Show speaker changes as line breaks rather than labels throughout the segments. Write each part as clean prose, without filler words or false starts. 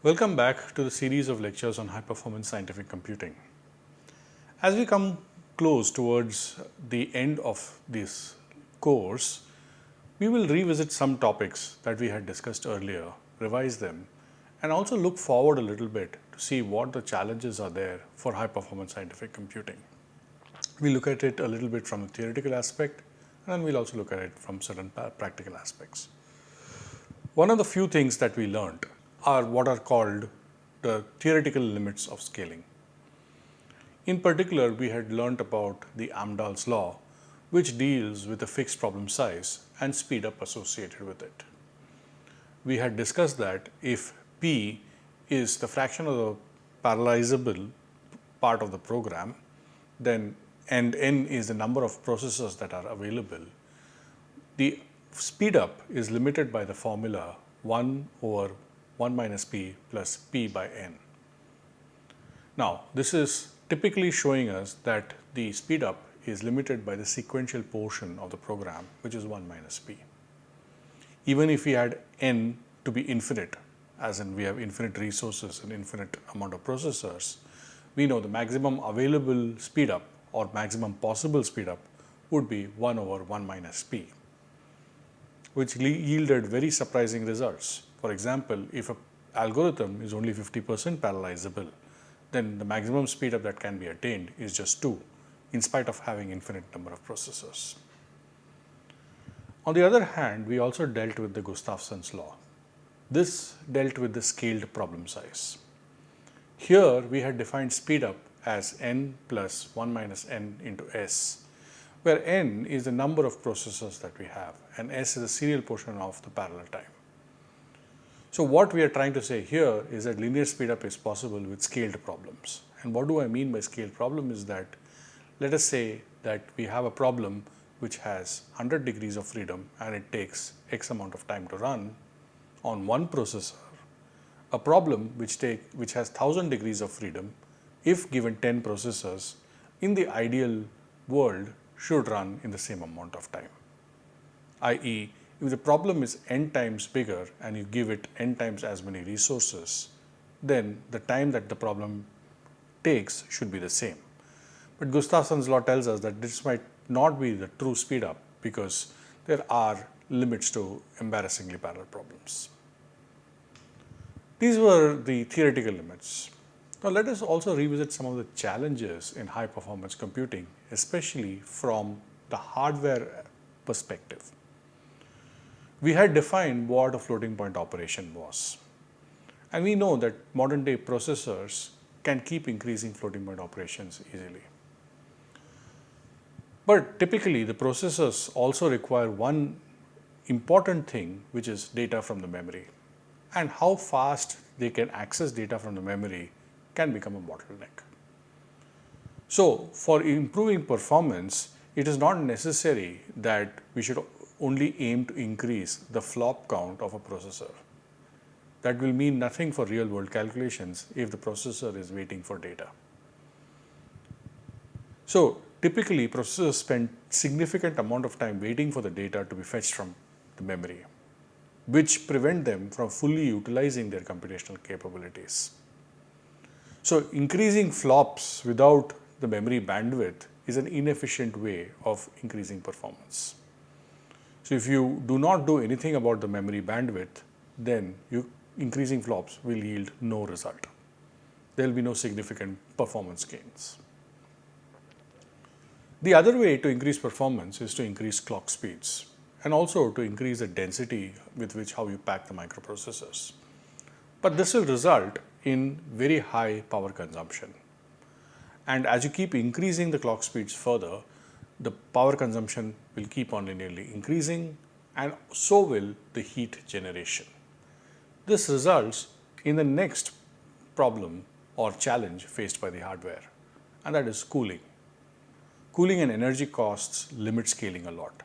Welcome back to the series of lectures on high performance scientific computing. As we come close towards the end of this course, we will revisit some topics that we had discussed earlier, revise them, and also look forward a little bit to see what the challenges are there for high performance scientific computing. We look at it a little bit from the theoretical aspect, and then we'll also look at it from certain practical aspects. One of the few things that we learned are what are called the theoretical limits of scaling. In particular, we had learnt about the Amdahl's law, which deals with a fixed problem size and speed up associated with it. We had discussed that if P is the fraction of the parallelizable part of the program, then and N is the number of processors that are available, the speed up is limited by the formula 1 over 1 minus p plus p by n. Now, this is typically showing us that the speed up is limited by the sequential portion of the program, which is 1 minus p. Even if we had n to be infinite, as in we have infinite resources and infinite amount of processors, we know the maximum available speed up or maximum possible speed up would be 1 over 1 minus p, which yielded very surprising results. For example, if an algorithm is only 50% parallelizable, then the maximum speed up that can be attained is just 2, in spite of having infinite number of processors. On the other hand, we also dealt with the Gustafson's law. This dealt with the scaled problem size. Here, we had defined speed up as n plus 1 minus n into s, where n is the number of processors that we have and s is the serial portion of the parallel time. So what we are trying to say here is that linear speedup is possible with scaled problems. And what do I mean by scaled problem is that, let us say that we have a problem which has 100 degrees of freedom and it takes X amount of time to run on one processor. A problem which has 1000 degrees of freedom, if given 10 processors, in the ideal world should run in the same amount of time. i.e., if the problem is n times bigger and you give it n times as many resources, then the time that the problem takes should be the same. But Gustafson's law tells us that this might not be the true speed up because there are limits to embarrassingly parallel problems. These were the theoretical limits. Now let us also revisit some of the challenges in high performance computing, especially from the hardware perspective. We had defined what a floating point operation was. And we know that modern day processors can keep increasing floating point operations easily. But typically, the processors also require one important thing, which is data from the memory. And how fast they can access data from the memory can become a bottleneck. So, for improving performance, it is not necessary that we should only aim to increase the flop count of a processor. That will mean nothing for real world calculations if the processor is waiting for data. So typically processors spend significant amount of time waiting for the data to be fetched from the memory, which prevent them from fully utilizing their computational capabilities. So increasing flops without the memory bandwidth is an inefficient way of increasing performance. So if you do not do anything about the memory bandwidth, then increasing flops will yield no result. There will be no significant performance gains. The other way to increase performance is to increase clock speeds and also to increase the density with which how you pack the microprocessors. But this will result in very high power consumption. And as you keep increasing the clock speeds further, the power consumption will keep on linearly increasing, and so will the heat generation. This results in the next problem or challenge faced by the hardware, and that is cooling. Cooling and energy costs limit scaling a lot.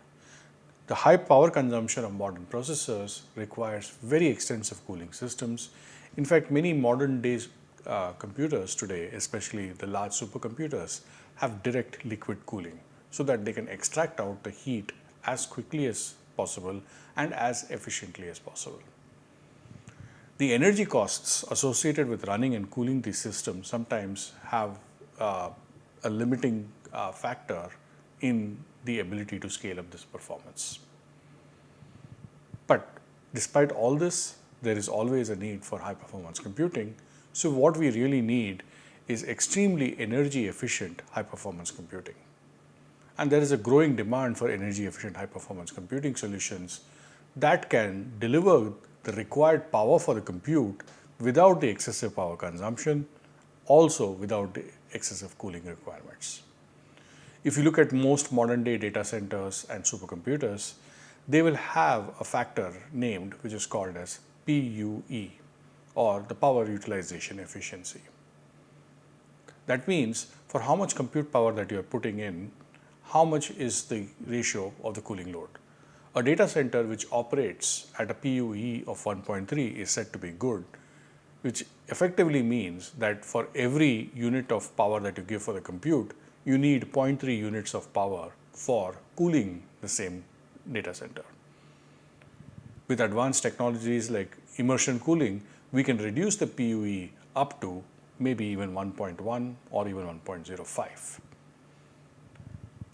The high power consumption of modern processors requires very extensive cooling systems. In fact, many modern days computers today, especially the large supercomputers, have direct liquid cooling so that they can extract out the heat as quickly as possible and as efficiently as possible. The energy costs associated with running and cooling these systems sometimes have a limiting factor in the ability to scale up this performance. But despite all this, there is always a need for high performance computing. So, what we really need is extremely energy efficient high performance computing. And there is a growing demand for energy efficient high performance computing solutions that can deliver the required power for the compute without the excessive power consumption, also without the excessive cooling requirements. If you look at most modern day data centers and supercomputers, they will have a factor named which is called as PUE, or the power utilization efficiency. That means for how much compute power that you are putting in, how much is the ratio of the cooling load. A data center which operates at a PUE of 1.3 is said to be good, which effectively means that for every unit of power that you give for the compute, you need 0.3 units of power for cooling the same data center. With advanced technologies like immersion cooling, we can reduce the PUE up to maybe even 1.1 or even 1.05.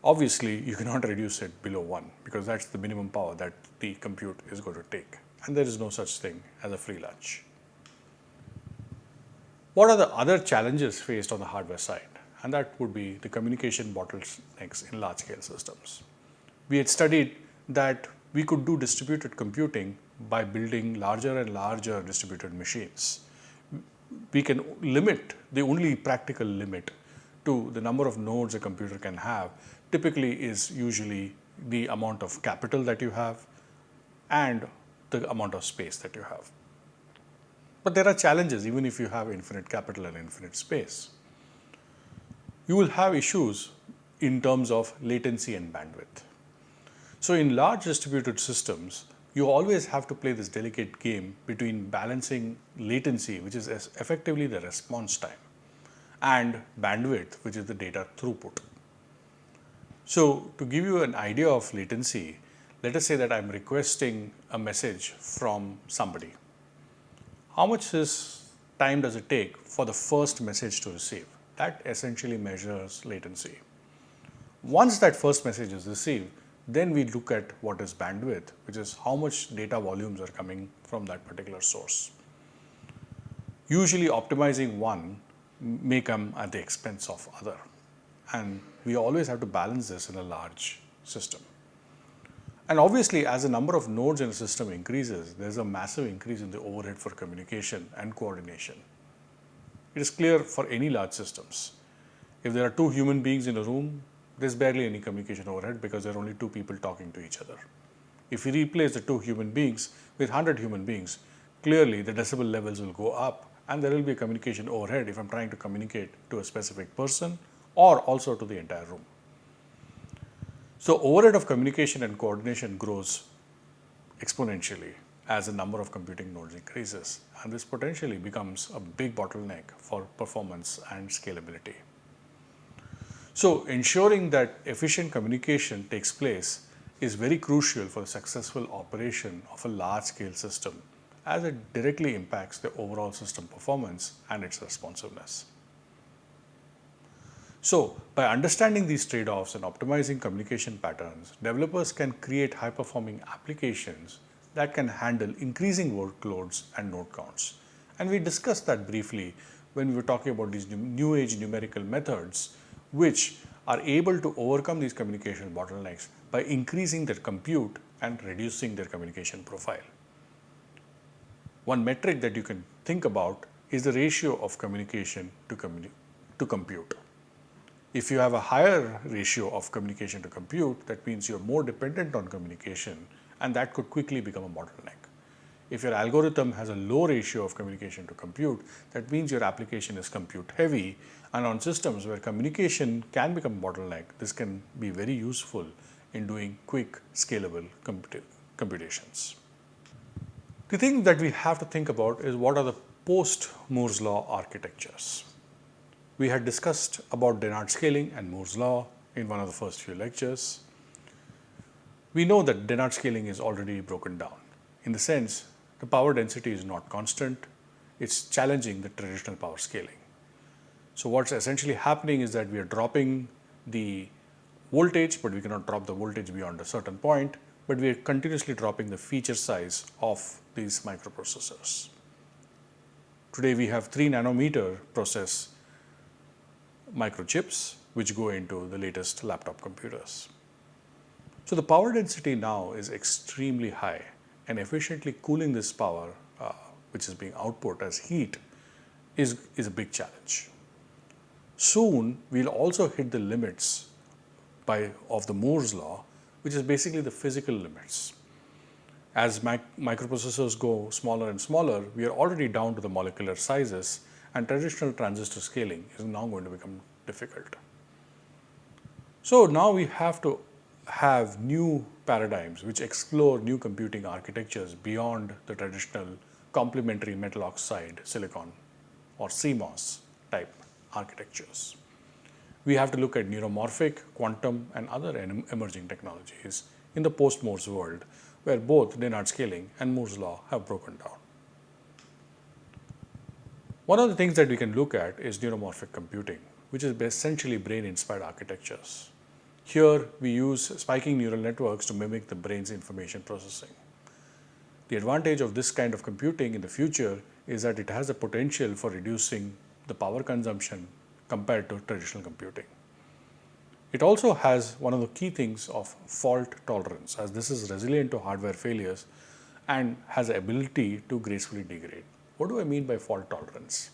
Obviously, you cannot reduce it below 1 because that's the minimum power that the compute is going to take, and there is no such thing as a free lunch. What are the other challenges faced on the hardware side? And that would be the communication bottlenecks in large scale systems. We had studied that we could do distributed computing by building larger and larger distributed machines. We can limit, the only practical limit to the number of nodes a computer can have typically is usually the amount of capital that you have and the amount of space that you have. But there are challenges even if you have infinite capital and infinite space. You will have issues in terms of latency and bandwidth. So in large distributed systems, you always have to play this delicate game between balancing latency, which is effectively the response time, and bandwidth, which is the data throughput. So to give you an idea of latency, let us say that I'm requesting a message from somebody. How much time does it take for the first message to receive? That essentially measures latency. Once that first message is received, then we look at what is bandwidth, which is how much data volumes are coming from that particular source. Usually optimizing one may come at the expense of other, and we always have to balance this in a large system. And obviously, as the number of nodes in a system increases, there's a massive increase in the overhead for communication and coordination. It is clear for any large systems. If there are two human beings in a room, there's barely any communication overhead because there are only two people talking to each other. If we replace the two human beings with 100 human beings, clearly the decibel levels will go up and there will be a communication overhead if I'm trying to communicate to a specific person or also to the entire room. So overhead of communication and coordination grows exponentially as the number of computing nodes increases, and this potentially becomes a big bottleneck for performance and scalability. So ensuring that efficient communication takes place is very crucial for the successful operation of a large-scale system, as it directly impacts the overall system performance and its responsiveness. So, by understanding these trade-offs and optimizing communication patterns, developers can create high-performing applications that can handle increasing workloads and node counts. And we discussed that briefly when we were talking about these new age numerical methods, which are able to overcome these communication bottlenecks by increasing their compute and reducing their communication profile. One metric that you can think about is the ratio of communication to compute. If you have a higher ratio of communication to compute, that means you're more dependent on communication, and that could quickly become a bottleneck. If your algorithm has a low ratio of communication to compute, that means your application is compute heavy, and on systems where communication can become a bottleneck, this can be very useful in doing quick, scalable computations. The thing that we have to think about is what are the post-Moore's law architectures. We had discussed about Dennard scaling and Moore's law in one of the first few lectures. We know that Dennard scaling is already broken down. In the sense, the power density is not constant, it's challenging the traditional power scaling. So what's essentially happening is that we are dropping the voltage, but we cannot drop the voltage beyond a certain point, but we are continuously dropping the feature size of these microprocessors. Today we have 3 nanometer process microchips which go into the latest laptop computers. So the power density now is extremely high, and efficiently cooling this power which is being output as heat is a big challenge. Soon we'll also hit the limits of the Moore's law, which is basically the physical limits. As microprocessors go smaller and smaller, we are already down to the molecular sizes, and traditional transistor scaling is now going to become difficult. So now we have to have new paradigms which explore new computing architectures beyond the traditional complementary metal oxide silicon or CMOS type architectures. We have to look at neuromorphic, quantum, and other emerging technologies in the post-Moore's world, where both Dennard scaling and Moore's law have broken down. One of the things that we can look at is neuromorphic computing, which is essentially brain-inspired architectures. Here, we use spiking neural networks to mimic the brain's information processing. The advantage of this kind of computing in the future is that it has the potential for reducing the power consumption compared to traditional computing. It also has one of the key things of fault tolerance, as this is resilient to hardware failures and has the ability to gracefully degrade. What do I mean by fault tolerance?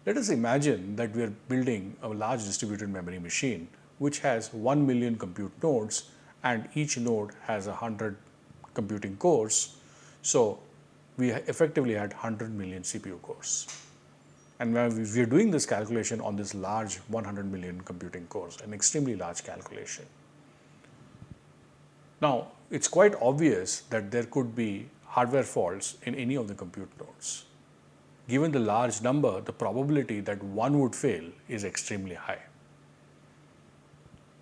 Let us imagine that we are building a large distributed memory machine which has 1 million compute nodes, and each node has 100 computing cores. So we effectively had 100 million CPU cores. And when we are doing this calculation on this large 100 million computing cores, an extremely large calculation. Now, it's quite obvious that there could be hardware faults in any of the compute nodes. Given the large number, the probability that one would fail is extremely high.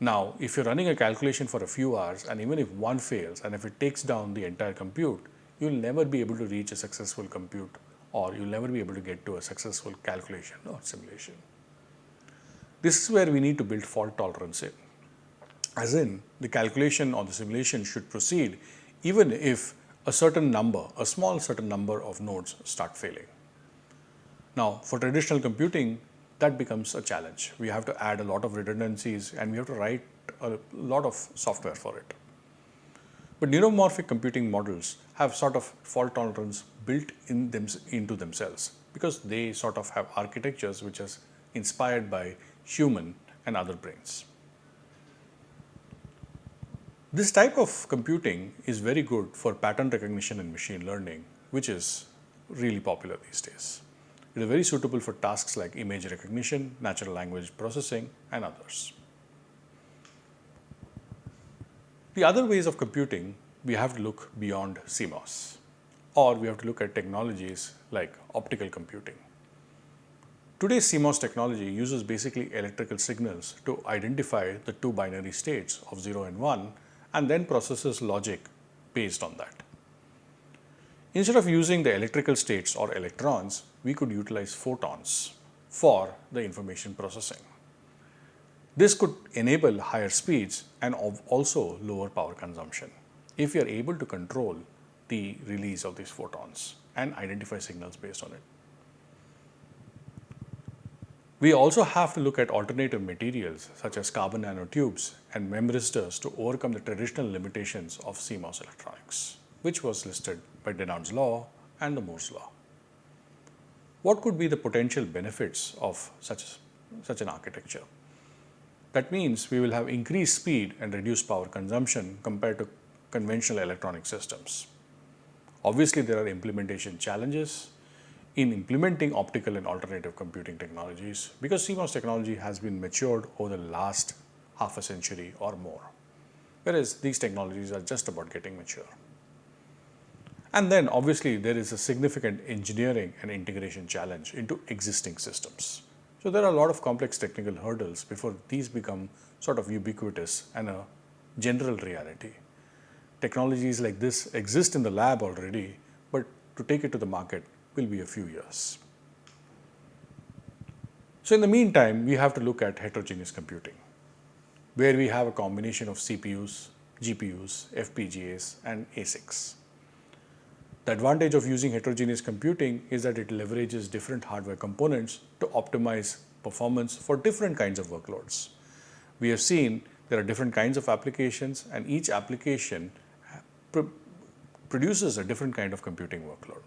Now, if you're running a calculation for a few hours, and even if one fails, and if it takes down the entire compute, you'll never be able to reach a successful compute, or you'll never be able to get to a successful calculation or simulation. This is where we need to build fault tolerance in. As in, the calculation or the simulation should proceed even if a small certain number of nodes start failing. Now, for traditional computing, that becomes a challenge. We have to add a lot of redundancies, and we have to write a lot of software for it. But neuromorphic computing models have sort of fault tolerance built into themselves, because they sort of have architectures which is inspired by human and other brains. This type of computing is very good for pattern recognition and machine learning, which is really popular these days. It is very suitable for tasks like image recognition, natural language processing, and others. The other ways of computing, we have to look beyond CMOS, or we have to look at technologies like optical computing. Today's CMOS technology uses basically electrical signals to identify the two binary states of 0 and 1, and then processes logic based on that. Instead of using the electrical states or electrons, we could utilize photons for the information processing. This could enable higher speeds and also lower power consumption if we are able to control the release of these photons and identify signals based on it. We also have to look at alternative materials such as carbon nanotubes and memristors to overcome the traditional limitations of CMOS electronics, which was listed by Dennard's law and the Moore's law. What could be the potential benefits of such an architecture? That means we will have increased speed and reduced power consumption compared to conventional electronic systems. Obviously, there are implementation challenges in implementing optical and alternative computing technologies, because CMOS technology has been matured over the last half a century or more. whereas these technologies are just about getting mature. And then obviously there is a significant engineering and integration challenge into existing systems. So there are a lot of complex technical hurdles before these become sort of ubiquitous and a general reality. Technologies like this exist in the lab already, but to take it to the market will be a few years. So in the meantime, we have to look at heterogeneous computing, where we have a combination of CPUs, GPUs, FPGAs, and ASICs. The advantage of using heterogeneous computing is that it leverages different hardware components to optimize performance for different kinds of workloads. We have seen there are different kinds of applications, and each application produces a different kind of computing workload.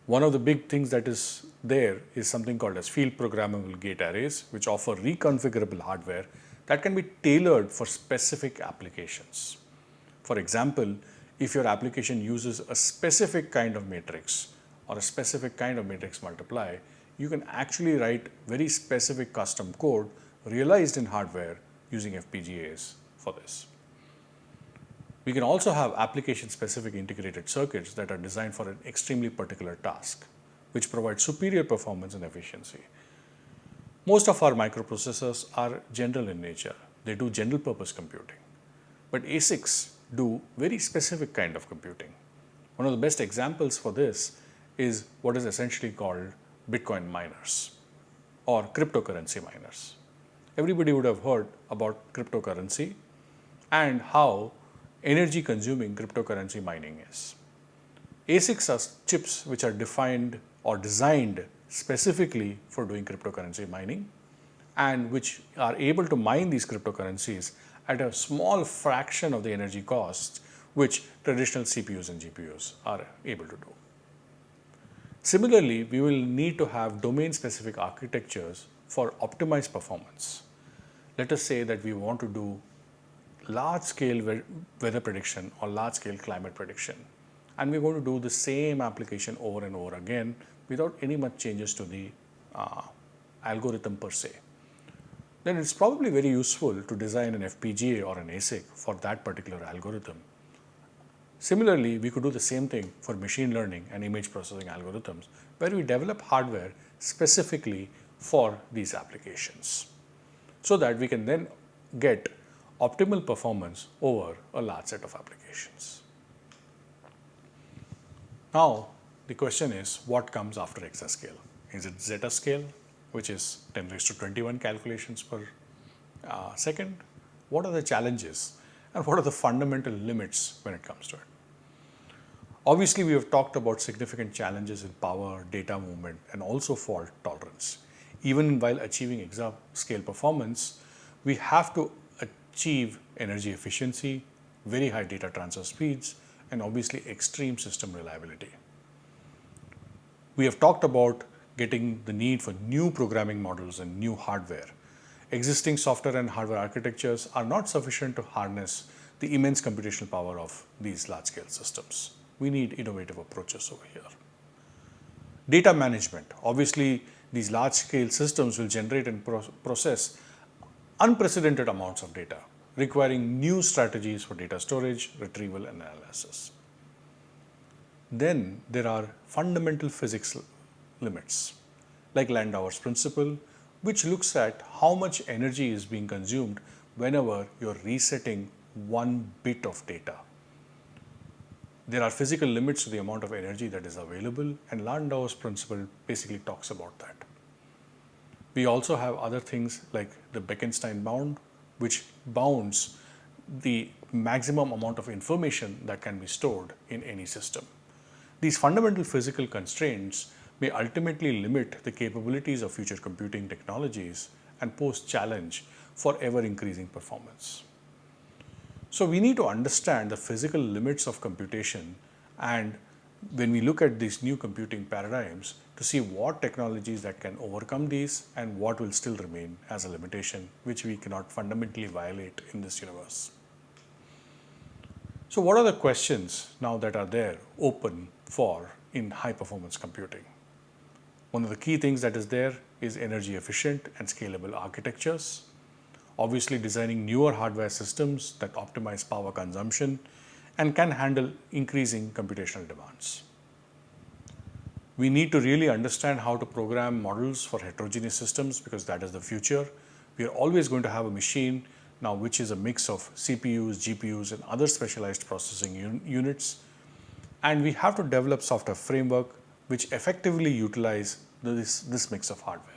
One of the big things that is there is something called as field programmable gate arrays, which offer reconfigurable hardware that can be tailored for specific applications. For example, if your application uses a specific kind of matrix or a specific kind of matrix multiply, you can actually write very specific custom code realized in hardware using FPGAs for this. We can also have application-specific integrated circuits that are designed for an extremely particular task, which provide superior performance and efficiency. Most of our microprocessors are general in nature. They do general purpose computing. But ASICs do very specific kind of computing. One of the best examples for this is what is essentially called Bitcoin miners or cryptocurrency miners. Everybody would have heard about cryptocurrency and how energy consuming cryptocurrency mining is. ASICs are chips which are defined or designed specifically for doing cryptocurrency mining and which are able to mine these cryptocurrencies at a small fraction of the energy costs which traditional CPUs and GPUs are able to do. Similarly, we will need to have domain-specific architectures for optimized performance. Let us say that we want to do large-scale weather prediction or large-scale climate prediction, and we're going to do the same application over and over again without any much changes to the algorithm per se. Then it's probably very useful to design an FPGA or an ASIC for that particular algorithm. Similarly, we could do the same thing for machine learning and image processing algorithms, where we develop hardware specifically for these applications, so that we can then get optimal performance over a large set of applications. Now, the question is, what comes after exascale? Is it zettascale, which is 10 raised to 21 calculations per second? What are the challenges and what are the fundamental limits when it comes to it? Obviously, we have talked about significant challenges in power, data movement, and also fault tolerance. Even while achieving exascale performance, we have to achieve energy efficiency, very high data transfer speeds, and obviously extreme system reliability. We have talked about getting the need for new programming models and new hardware. Existing software and hardware architectures are not sufficient to harness the immense computational power of these large-scale systems. We need innovative approaches over here. Data management. Obviously, these large-scale systems will generate and process unprecedented amounts of data, requiring new strategies for data storage, retrieval, and analysis. Then there are fundamental physics limits, like Landauer's principle, which looks at how much energy is being consumed whenever you're resetting one bit of data. There are physical limits to the amount of energy that is available, and Landauer's principle basically talks about that. We also have other things like the Bekenstein bound, which bounds the maximum amount of information that can be stored in any system. These fundamental physical constraints may ultimately limit the capabilities of future computing technologies and pose challenge for ever-increasing performance. So we need to understand the physical limits of computation, and when we look at these new computing paradigms, to see what technologies that can overcome these and what will still remain as a limitation which we cannot fundamentally violate in this universe. So what are the questions now that are there open for in high performance computing? One of the key things that is there is energy efficient and scalable architectures. obviously designing newer hardware systems that optimize power consumption and can handle increasing computational demands. We need to really understand how to program models for heterogeneous systems because that is the future. We are always going to have a machine now which is a mix of CPUs, GPUs and other specialized processing units, and we have to develop software framework which effectively utilize this mix of hardware.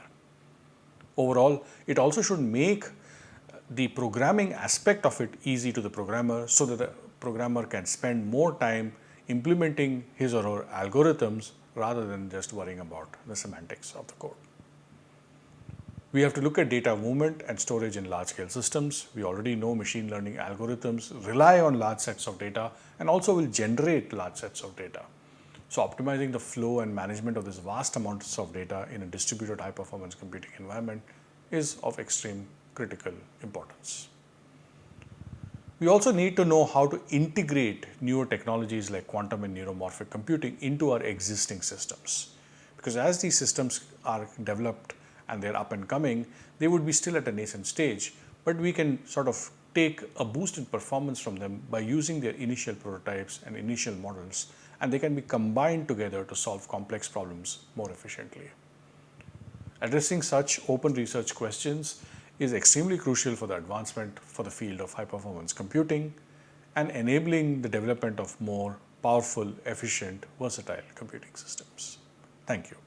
Overall, it also should make the programming aspect of it easy to the programmer so that the programmer can spend more time implementing his or her algorithms rather than just worrying about the semantics of the code. We have to look at data movement and storage in large-scale systems. We already know machine learning algorithms rely on large sets of data and also will generate large sets of data. So optimizing the flow and management of this vast amounts of data in a distributed high-performance computing environment is of extreme critical importance. We also need to know how to integrate newer technologies like quantum and neuromorphic computing into our existing systems. Because as these systems are developed and they're up and coming, they would be still at a nascent stage, but we can sort of take a boost in performance from them by using their initial prototypes and initial models, and they can be combined together to solve complex problems more efficiently. Addressing such open research questions is extremely crucial for the advancement for the field of high-performance computing and enabling the development of more powerful, efficient, versatile computing systems. Thank you.